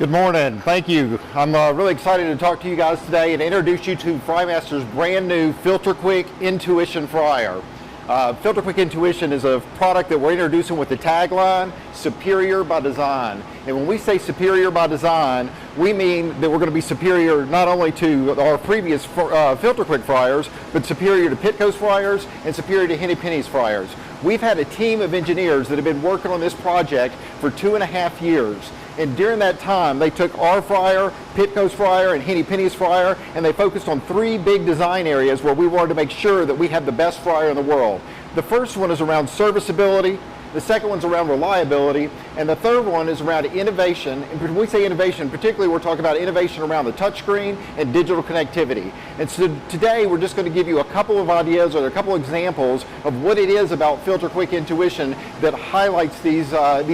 Good morning. Thank you. I'm really excited to talk to you guys today and introduce you to Frymaster's brand new FilterQuick Intuition Fryer. FilterQuick Intuition is a product that we're introducing with the tagline, Superior by Design. And when we say superior by design, we mean that we're going to be superior not only to our previous FilterQuick fryers, but superior to Pitco's fryers and superior to Henny Penny's fryers. We've had a team of engineers that have been working on this project for 2.5 years. And during that time, they took our fryer, Pitco's fryer, and Henny Penny's fryer, and they focused on 3 big design areas where we wanted to make sure that we had the best fryer in the world. The first one is around serviceability, the second one's around reliability, and the third one is around innovation. And when we say innovation, particularly we're talking about innovation around the touchscreen and digital connectivity. And so today we're just going to give you a couple of ideas or a couple of examples of what it is about FilterQuick Intuition that highlights these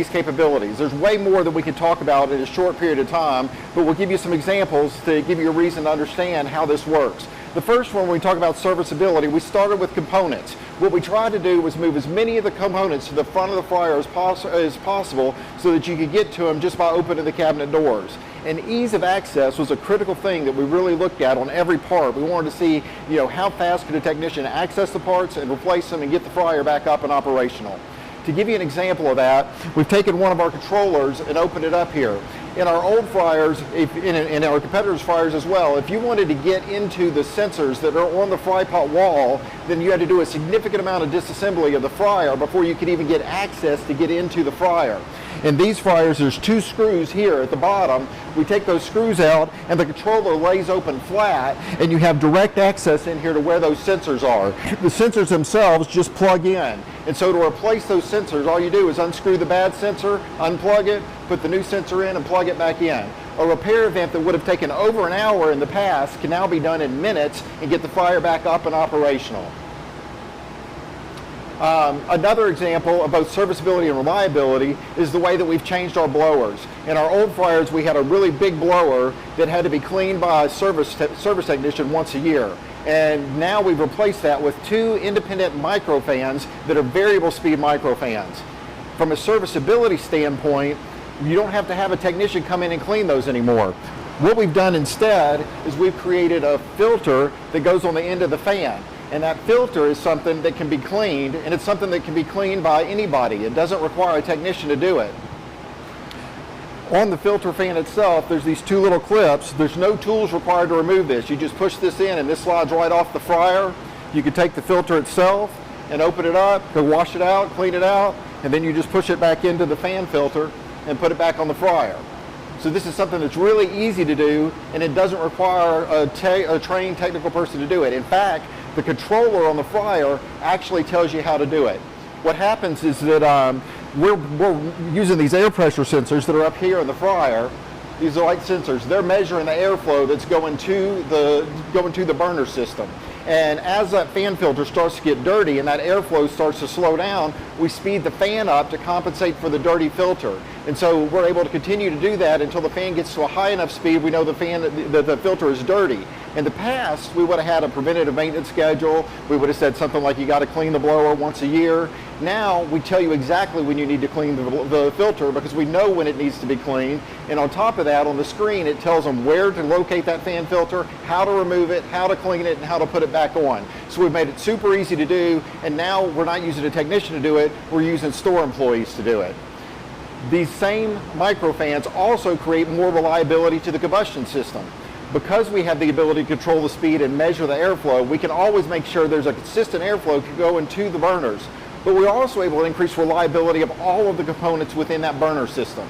capabilities. There's way more that we can talk about in a short period of time, but we'll give you some examples to give you a reason to understand how this works. The first one, when we talk about serviceability, we started with components. What we tried to do was move as many of the components to the front of the fryer as possible so that you could get to them just by opening the cabinet doors. And ease of access was a critical thing that we really looked at on every part. We wanted to see, how fast could a technician access the parts and replace them and get the fryer back up and operational. To give you an example of that, we've taken one of our controllers and opened it up here. In our old fryers, in our competitors' fryers as well, if you wanted to get into the sensors that are on the fry pot wall, then you had to do a significant amount of disassembly of the fryer before you could even get access to get into the fryer. In these fryers, there's 2 screws here at the bottom. We take those screws out and the controller lays open flat, and you have direct access in here to where those sensors are. The sensors themselves just plug in. And so to replace those sensors, all you do is unscrew the bad sensor, unplug it, put the new sensor in and plug it back in. A repair event that would have taken over an hour in the past can now be done in minutes and get the fryer back up and operational. Another example of both serviceability and reliability is the way that we've changed our blowers. In our old fryers, we had a really big blower that had to be cleaned by a service technician once a year. And now we've replaced that with 2 independent micro fans that are variable speed micro fans. From a serviceability standpoint, you don't have to have a technician come in and clean those anymore. What we've done instead is we've created a filter that goes on the end of the fan. And that filter is something that can be cleaned, and it's something that can be cleaned by anybody. It doesn't require a technician to do it. On the filter fan itself, there's these 2 little clips. There's no tools required to remove this. You just push this in and this slides right off the fryer. You can take the filter itself and open it up, go wash it out, clean it out, and then you just push it back into the fan filter and put it back on the fryer. So this is something that's really easy to do, and it doesn't require a trained technical person to do it. In fact, the controller on the fryer actually tells you how to do it. What happens is that we're using these air pressure sensors that are up here in the fryer. These are light sensors. They're measuring the airflow that's going to the burner system. And as that fan filter starts to get dirty and that airflow starts to slow down, we speed the fan up to compensate for the dirty filter. And so we're able to continue to do that until the fan gets to a high enough speed we know the filter is dirty. In the past, we would have had a preventative maintenance schedule. We would have said something like, you got to clean the blower once a year. Now we tell you exactly when you need to clean the filter because we know when it needs to be cleaned. And on top of that, on the screen, it tells them where to locate that fan filter, how to remove it, how to clean it, and how to put it back on. So we've made it super easy to do, and now we're not using a technician to do it, we're using store employees to do it. These same micro fans also create more reliability to the combustion system. Because we have the ability to control the speed and measure the airflow, we can always make sure there's a consistent airflow going to the burners. But we're also able to increase reliability of all of the components within that burner system.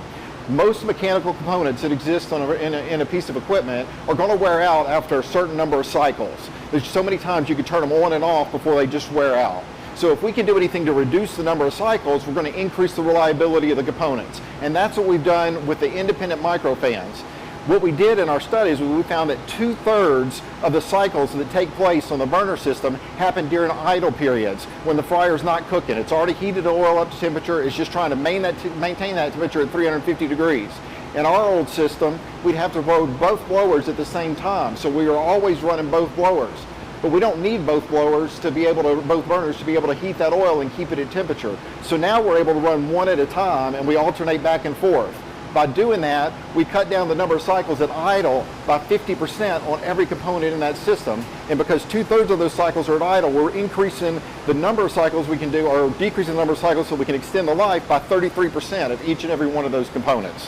Most mechanical components that exist in a piece of equipment are going to wear out after a certain number of cycles. There's so many times you can turn them on and off before they just wear out. So if we can do anything to reduce the number of cycles, we're going to increase the reliability of the components. And that's what we've done with the independent micro fans. What we did in our studies, we found that 2/3 of the cycles that take place on the burner system happen during idle periods when the fryer's not cooking. It's already heated the oil up to temperature. It's just trying to maintain that temperature at 350 degrees. In our old system, we'd have to load both blowers at the same time. So we were always running both blowers. But we don't need both burners to be able to heat that oil and keep it at temperature. So now we're able to run one at a time, and we alternate back and forth. By doing that, we cut down the number of cycles at idle by 50% on every component in that system. And because 2/3 of those cycles are at idle, we're increasing the number of cycles we can do, or decreasing the number of cycles so we can extend the life by 33% of each and every one of those components.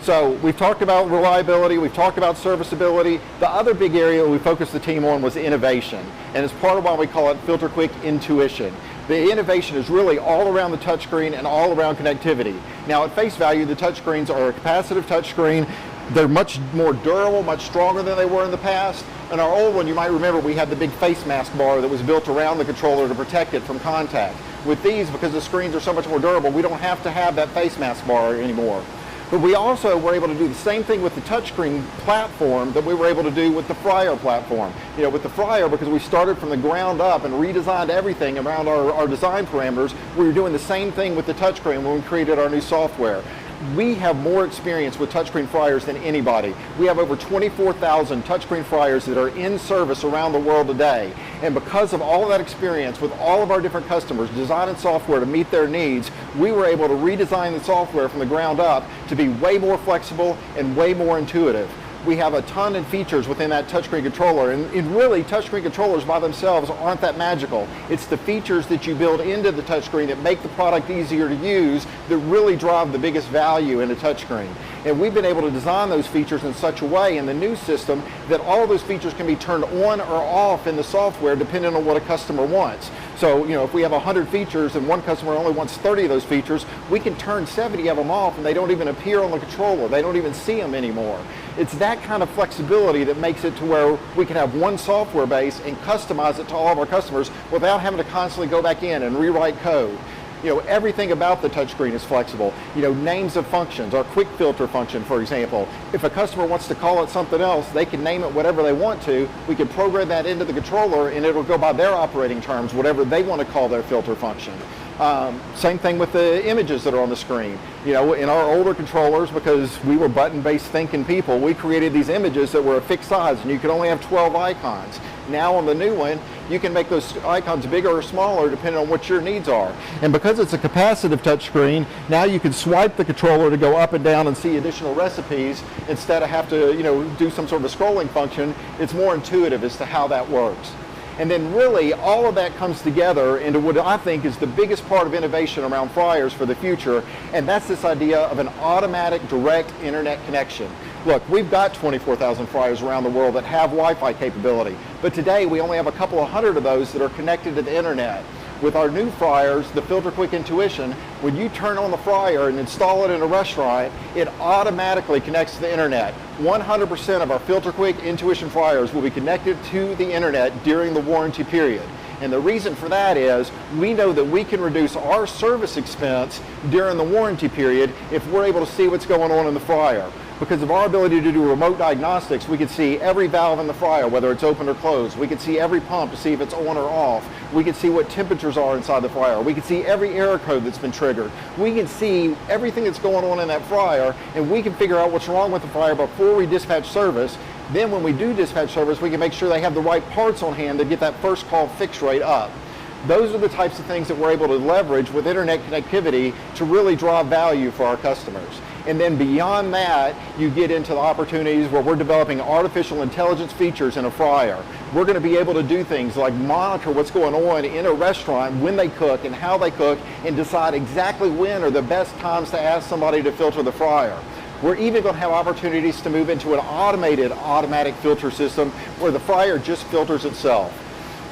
So we've talked about reliability, we've talked about serviceability. The other big area we focused the team on was innovation. And it's part of why we call it FilterQuick Intuition. The innovation is really all around the touchscreen and all around connectivity. Now at face value, the touchscreens are a capacitive touchscreen. They're much more durable, much stronger than they were in the past. In our old one, you might remember we had the big face mask bar that was built around the controller to protect it from contact. With these, because the screens are so much more durable, we don't have to have that face mask bar anymore. But we also were able to do the same thing with the touchscreen platform that we were able to do with the Fryer platform. You know, with the Fryer, because we started from the ground up and redesigned everything around our design parameters, we were doing the same thing with the touchscreen when we created our new software. We have more experience with touchscreen fryers than anybody. We have over 24,000 touchscreen fryers that are in service around the world today. And because of all of that experience with all of our different customers, designing software to meet their needs, we were able to redesign the software from the ground up to be way more flexible and way more intuitive. We have a ton of features within that touchscreen controller, and really touchscreen controllers by themselves aren't that magical. It's the features that you build into the touchscreen that make the product easier to use that really drive the biggest value in a touchscreen. And we've been able to design those features in such a way in the new system that all of those features can be turned on or off in the software depending on what a customer wants. So, you know, if we have 100 features and one customer only wants 30 of those features, we can turn 70 of them off and they don't even appear on the controller. They don't even see them anymore. It's that kind of flexibility that makes it to where we can have one software base and customize it to all of our customers without having to constantly go back in and rewrite code. You know, everything about the touchscreen is flexible. You know, names of functions, our quick filter function, for example. If a customer wants to call it something else, they can name it whatever they want to. We can program that into the controller and it'll go by their operating terms, whatever they want to call their filter function. Same thing with the images that are on the screen. You know, in our older controllers, because we were button-based thinking people, we created these images that were a fixed size and you could only have 12 icons. Now on the new one, you can make those icons bigger or smaller depending on what your needs are. And because it's a capacitive touchscreen, now you can swipe the controller to go up and down and see additional recipes instead of have to, you know, do some sort of a scrolling function. It's more intuitive as to how that works. And then really all of that comes together into what I think is the biggest part of innovation around fryers for the future, and that's this idea of an automatic direct internet connection. Look, we've got 24,000 fryers around the world that have Wi-Fi capability, but today we only have a couple of hundred of those that are connected to the internet. With our new fryers, the FilterQuick Intuition, when you turn on the fryer and install it in a restaurant, it automatically connects to the internet. 100% of our FilterQuick Intuition fryers will be connected to the internet during the warranty period. And the reason for that is we know that we can reduce our service expense during the warranty period if we're able to see what's going on in the fryer. Because of our ability to do remote diagnostics, we can see every valve in the fryer, whether it's open or closed. We can see every pump to see if it's on or off. We can see what temperatures are inside the fryer. We can see every error code that's been triggered. We can see everything that's going on in that fryer, and we can figure out what's wrong with the fryer before we dispatch service. Then when we do dispatch service, we can make sure they have the right parts on hand to get that first call fix rate up. Those are the types of things that we're able to leverage with internet connectivity to really drive value for our customers. And then beyond that, you get into the opportunities where we're developing artificial intelligence features in a fryer. We're going to be able to do things like monitor what's going on in a restaurant, when they cook and how they cook, and decide exactly when are the best times to ask somebody to filter the fryer. We're even going to have opportunities to move into an automatic filter system where the fryer just filters itself.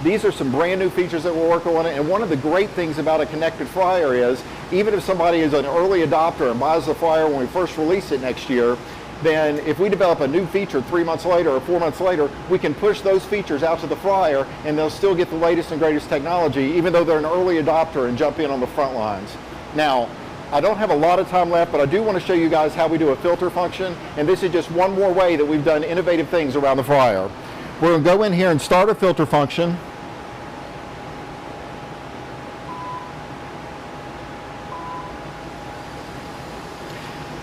These are some brand new features that we're working on, and one of the great things about a connected fryer is even if somebody is an early adopter and buys the fryer when we first release it next year, then if we develop a new feature 3 months later or 4 months later, we can push those features out to the fryer and they'll still get the latest and greatest technology even though they're an early adopter and jump in on the front lines. Now, I don't have a lot of time left, but I do want to show you guys how we do a filter function, and this is just one more way that we've done innovative things around the fryer. We're going to go in here and start a filter function.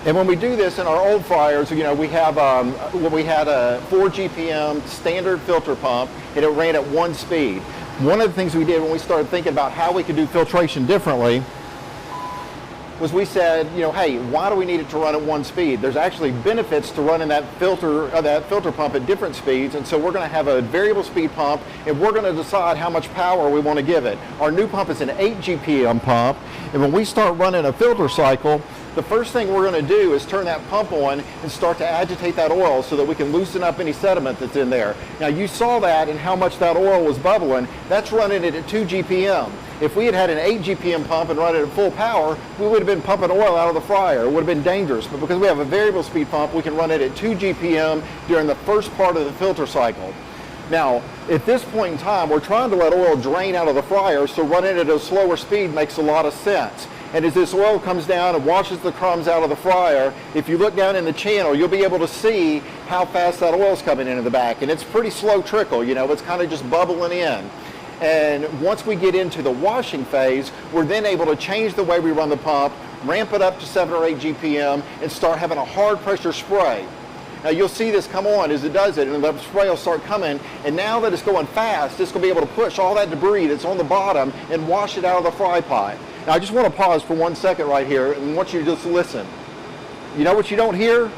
And when we do this in our old fryers, you know, we have we had a 4 GPM standard filter pump, and it ran at 1 speed. One of the things we did when we started thinking about how we could do filtration differently was we said, hey, why do we need it to run at one speed? There's actually benefits to running that filter pump at different speeds, and so we're going to have a variable speed pump, and we're going to decide how much power we want to give it. Our new pump is an 8 GPM pump, and when we start running a filter cycle, the first thing we're going to do is turn that pump on and start to agitate that oil so that we can loosen up any sediment that's in there. Now you saw that and how much that oil was bubbling. That's running it at 2 GPM. If we had an 8 GPM pump and run it at full power, we would have been pumping oil out of the fryer. It would have been dangerous. But because we have a variable speed pump, we can run it at 2 GPM during the first part of the filter cycle. Now, at this point in time, we're trying to let oil drain out of the fryer, so running it at a slower speed makes a lot of sense. And as this oil comes down and washes the crumbs out of the fryer, if you look down in the channel, you'll be able to see how fast that oil's coming into the back. And it's pretty slow trickle, it's kind of just bubbling in. And once we get into the washing phase, we're then able to change the way we run the pump, ramp it up to 7 or 8 GPM, and start having a hard pressure spray. Now you'll see this come on as it does it, and the spray will start coming, and now that it's going fast, it's going to be able to push all that debris that's on the bottom and wash it out of the fry pot. Now I just want to pause for 1 second right here and want you to just listen. You know what you don't hear?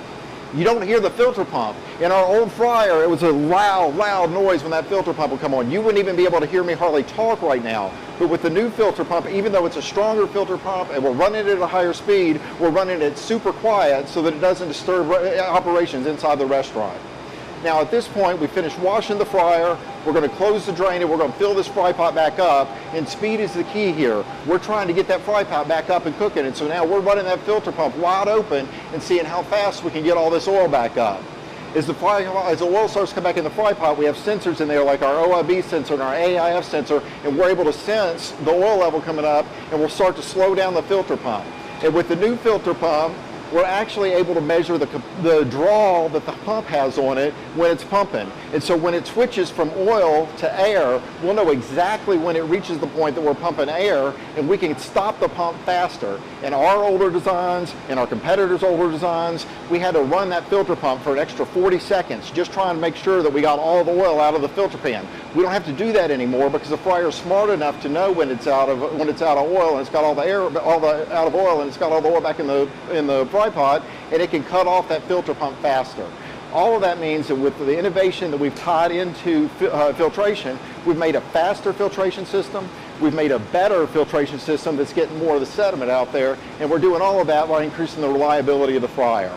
You don't hear the filter pump. In our old fryer, it was a loud noise when that filter pump would come on. You wouldn't even be able to hear me hardly talk right now. But with the new filter pump, even though it's a stronger filter pump and we're running it at a higher speed, we're running it super quiet so that it doesn't disturb operations inside the restaurant. Now at this point, we finished washing the fryer. We're going to close the drain and we're going to fill this fry pot back up, and speed is the key here. We're trying to get that fry pot back up and cooking, and so now we're running that filter pump wide open and seeing how fast we can get all this oil back up. As the oil starts to come back in the fry pot, we have sensors in there like our OIB sensor and our AIF sensor, and we're able to sense the oil level coming up, and we'll start to slow down the filter pump. And with the new filter pump, we're actually able to measure the draw that the pump has on it when it's pumping. And so when it switches from oil to air, we'll know exactly when it reaches the point that we're pumping air, and we can stop the pump faster. In our older designs, in our competitors' older designs, we had to run that filter pump for an extra 40 seconds, just trying to make sure that we got all the oil out of the filter pan. We don't have to do that anymore because the fryer is smart enough to know when it's out of oil and it's got all the air, out of oil, and it's got all the oil back in the fry pot, and it can cut off that filter pump faster. All of that means that with the innovation that we've tied into filtration, we've made a faster filtration system, we've made a better filtration system that's getting more of the sediment out there, and we're doing all of that while increasing the reliability of the fryer.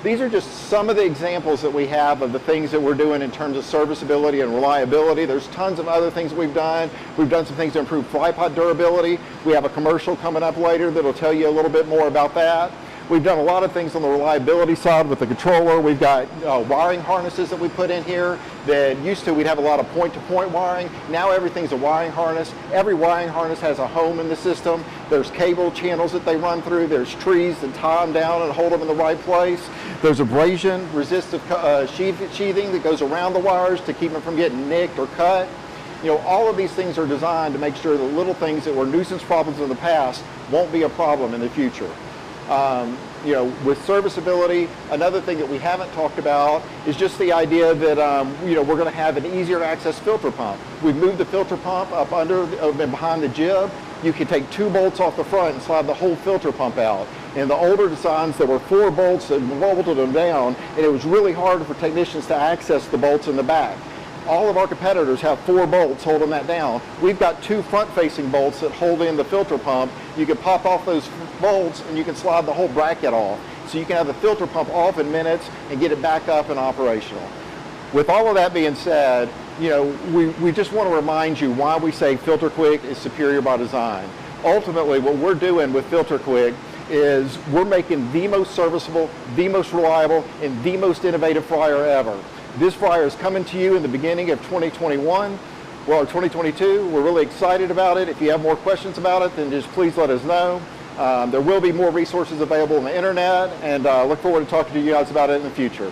These are just some of the examples that we have of the things that we're doing in terms of serviceability and reliability. There's tons of other things we've done. We've done some things to improve fry pot durability. We have a commercial coming up later that'll tell you a little bit more about that. We've done a lot of things on the reliability side with the controller. We've got wiring harnesses that we put in here that used to we'd have a lot of point-to-point wiring. Now everything's a wiring harness. Every wiring harness has a home in the system. There's cable channels that they run through. There's trees that tie them down and hold them in the right place. There's abrasion resistive sheathing that goes around the wires to keep them from getting nicked or cut. All of these things are designed to make sure that little things that were nuisance problems in the past won't be a problem in the future. With serviceability, another thing that we haven't talked about is just the idea that we're going to have an easier to access filter pump. We've moved the filter pump up under and behind the jib. You can take 2 bolts off the front and slide the whole filter pump out. In the older designs, there were 4 bolts that bolted them down, and it was really hard for technicians to access the bolts in the back. All of our competitors have 4 bolts holding that down. We've got 2 front-facing bolts that hold in the filter pump. You can pop off those bolts and you can slide the whole bracket off. So you can have the filter pump off in minutes and get it back up and operational. With all of that being said, we just want to remind you why we say FilterQuick is superior by design. Ultimately, what we're doing with FilterQuick is we're making the most serviceable, the most reliable, and the most innovative fryer ever. This fryer is coming to you in the beginning of 2021, or 2022. We're really excited about it. If you have more questions about it, then just please let us know. There will be more resources available on the internet, and look forward to talking to you guys about it in the future.